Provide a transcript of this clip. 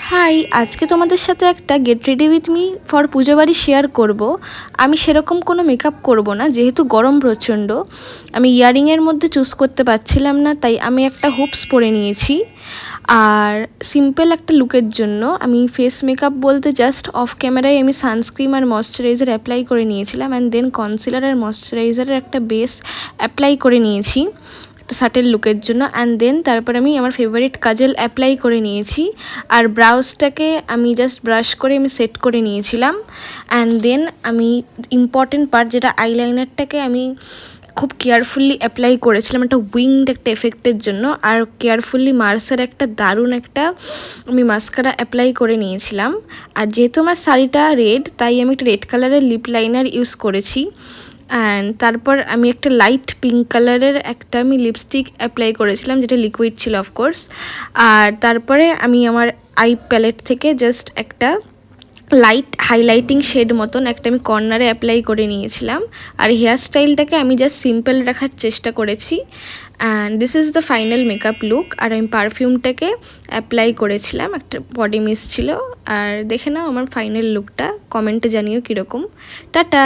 High, আজকে তোমাদের সাথে একটা get ready with me for পুজো বাড়ি শেয়ার করব। আমি সেরকম কোনো মেকআপ করব না, যেহেতু গরম প্রচণ্ড। আমি ইয়ারিংয়ের মধ্যে চুজ করতে পারছিলাম না, তাই আমি একটা হুপস পরে নিয়েছি। আর সিম্পল একটা লুকের জন্য আমি ফেস মেকআপ বলতে জাস্ট অফ ক্যামেরায় আমি সানস্ক্রিন আর ময়শ্চারাইজার অ্যাপ্লাই করে নিয়েছিলাম, অ্যান্ড দেন কনসিলার আর ময়শ্চারাইজারের একটা বেস অ্যাপ্লাই করে নিয়েছি একটা সাটেল লুকের জন্য। অ্যান্ড দেন তারপর আমি আমার ফেভারিট কাজল অ্যাপ্লাই করে নিয়েছি। আর ব্রাউজটাকে আমি জাস্ট ব্রাশ করে আমি সেট করে নিয়েছিলাম। অ্যান্ড দেন আমি ইম্পর্টেন্ট পার্ট যেটা আইলাইনারটাকে আমি খুব কেয়ারফুলি অ্যাপ্লাই করেছিলাম একটা উইংড একটা এফেক্টের জন্য। আর কেয়ারফুলি মার্সের একটা দারুণ একটা আমি মাস্কারা অ্যাপ্লাই করে নিয়েছিলাম। আর যেহেতু আমার শাড়িটা রেড, তাই আমি একটা রেড কালারের লিপ লাইনার ইউজ করেছি। অ্যান্ড তারপর আমি একটা লাইট পিঙ্ক কালারের একটা আমি লিপস্টিক অ্যাপ্লাই করেছিলাম, যেটা লিকুইড ছিল অফকোর্স। আর তারপরে আমি আমার আই প্যালেট থেকে জাস্ট একটা লাইট হাইলাইটিং শেড মতন একটা আমি কর্নারে অ্যাপ্লাই করে নিয়েছিলাম। আর হেয়ার স্টাইলটাকে আমি জাস্ট সিম্পল রাখার চেষ্টা করেছি। And this is the final makeup look. আর আমি পারফিউমটাকে অ্যাপ্লাই করেছিলাম, একটা বডি মিস্ট ছিল। আর দেখে নাও আমার ফাইনাল লুকটা, কমেন্টে জানিও কীরকম। টাটা।